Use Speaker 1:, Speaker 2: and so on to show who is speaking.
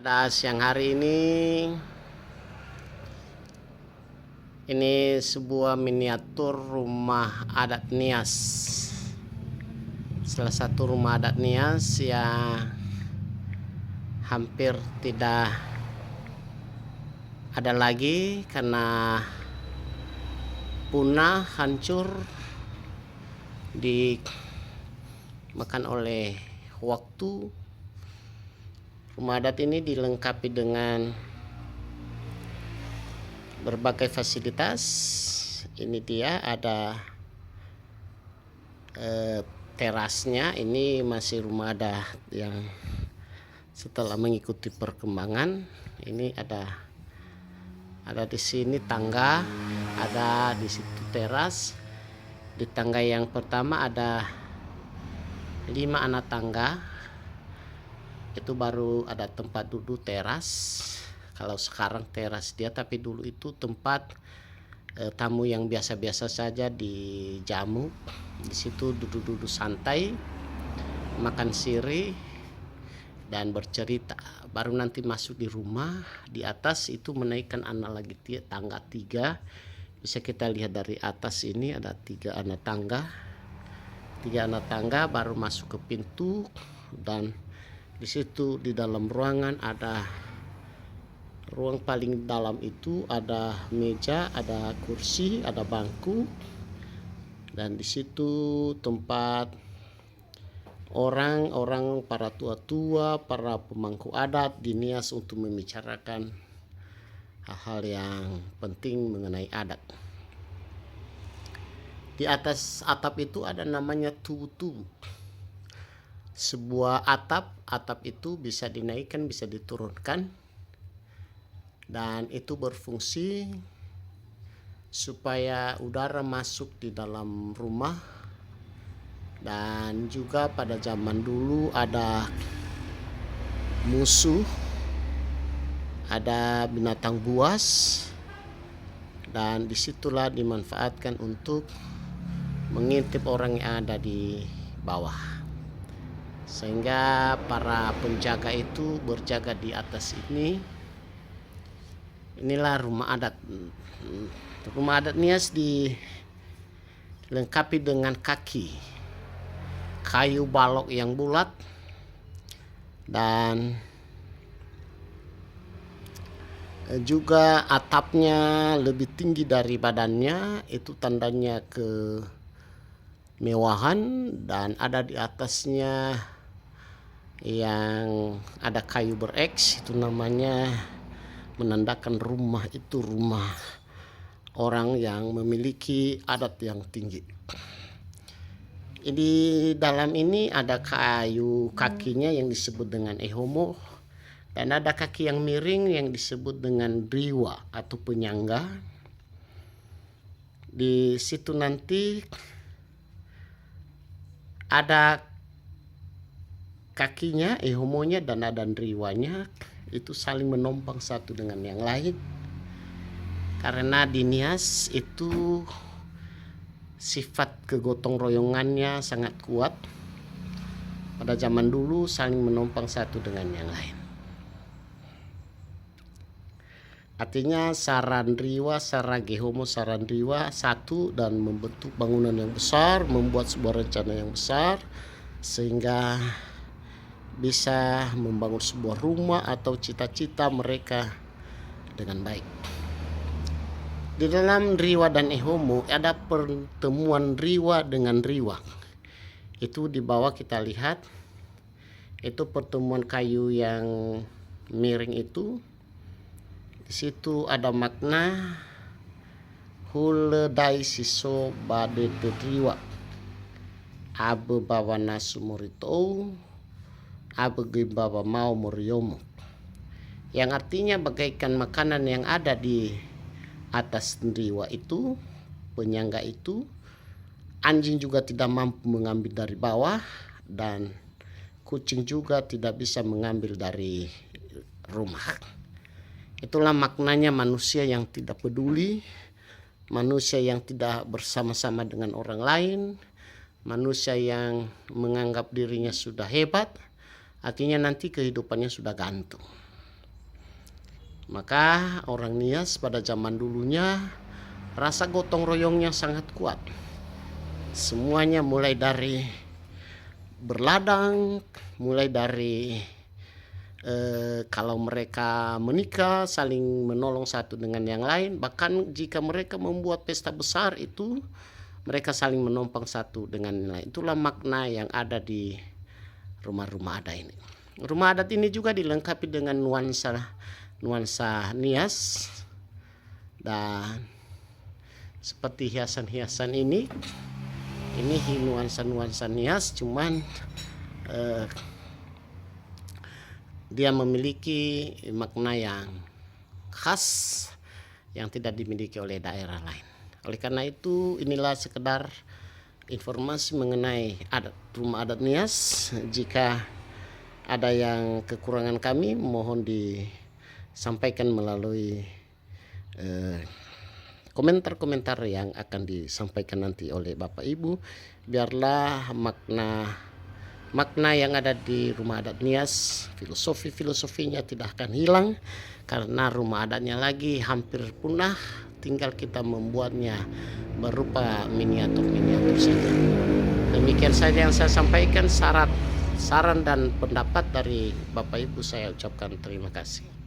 Speaker 1: Pada siang hari ini sebuah miniatur rumah adat Nias. Salah satu rumah adat Nias yang hampir tidak ada lagi karena punah, hancur, dimakan oleh waktu. Rumah adat ini dilengkapi dengan berbagai fasilitas. Ini dia ada terasnya. Ini masih rumah adat yang setelah mengikuti perkembangan. Ini ada di sini tangga, ada di situ teras. Di tangga yang pertama ada 5 anak tangga. Itu baru ada tempat duduk teras. Kalau sekarang teras dia, tapi dulu itu tempat tamu yang biasa-biasa saja dijamu. Di situ duduk-duduk santai, makan sirih dan bercerita. Baru nanti masuk di rumah. Di atas itu menaikkan anak lagi tangga 3. Bisa kita lihat dari atas ini ada 3 anak tangga. 3 anak tangga baru masuk ke pintu, dan di situ di dalam ruangan ada ruang paling dalam itu ada meja, ada kursi, ada bangku, dan di situ tempat orang-orang, para tua-tua, para pemangku adat di Nias untuk membicarakan hal-hal yang penting mengenai adat. Di atas atap itu ada namanya tutu. Sebuah atap itu bisa dinaikkan, bisa diturunkan, dan itu berfungsi supaya udara masuk di dalam rumah. Dan juga pada zaman dulu ada musuh, ada binatang buas, dan disitulah dimanfaatkan untuk mengintip orang yang ada di bawah. Sehingga para penjaga itu berjaga di atas ini. Inilah rumah adat. Rumah adat Nias dilengkapi dengan kaki kayu balok yang bulat, dan juga atapnya lebih tinggi dari badannya. Itu tandanya kemewahan. Dan ada di atasnya yang ada kayu bereks, itu namanya menandakan rumah itu rumah orang yang memiliki adat yang tinggi. Di dalam ini ada kayu kakinya yang disebut dengan ehomo, dan ada kaki yang miring yang disebut dengan driwa atau penyangga. Di situ nanti ada kakinya, ehomonya, dan ada driwanya. Itu saling menompang satu dengan yang lain. Karena di Nias itu sifat kegotong royongannya sangat kuat. Pada zaman dulu saling menompang satu dengan yang lain. Artinya sarandriwa, saragehomo, sarandriwa satu dan membentuk bangunan yang besar, membuat sebuah rencana yang besar, sehingga bisa membangun sebuah rumah atau cita-cita mereka dengan baik. Di dalam driwa dan ehomo ada pertemuan driwa dengan driwa. Itu di bawah kita lihat. Itu pertemuan kayu yang miring itu. Di situ ada makna huledai siso bade driwa. Abe bawana sumurito, abe bawa mau muriomo. Yang artinya bagaikan makanan yang ada di atas driwa itu, penyangga itu. Anjing juga tidak mampu mengambil dari bawah, dan kucing juga tidak bisa mengambil dari rumah. Itulah maknanya manusia yang tidak peduli, manusia yang tidak bersama-sama dengan orang lain, manusia yang menganggap dirinya sudah hebat, artinya nanti kehidupannya sudah gantung. Maka orang Nias pada zaman dulunya rasa gotong royongnya sangat kuat. Semuanya mulai dari berladang, mulai dari kalau mereka menikah saling menolong satu dengan yang lain. Bahkan jika mereka membuat pesta besar itu mereka saling menumpang satu dengan yang lain. Itulah makna yang ada di rumah-rumah adat ini. Rumah adat ini juga dilengkapi dengan nuansa Nias, dan seperti hiasan-hiasan ini nuansa Nias, cuman dia memiliki makna yang khas yang tidak dimiliki oleh daerah lain. Oleh karena itu inilah sekedar informasi mengenai rumah adat Nias. Jika ada yang kekurangan kami mohon disampaikan melalui komentar-komentar yang akan disampaikan nanti oleh Bapak Ibu. Biarlah makna yang ada di rumah adat Nias, filosofinya tidak akan hilang, karena rumah adatnya lagi hampir punah, tinggal kita membuatnya berupa miniatur saja. Demikian saja yang saya sampaikan. Saran dan pendapat dari Bapak Ibu saya ucapkan terima kasih.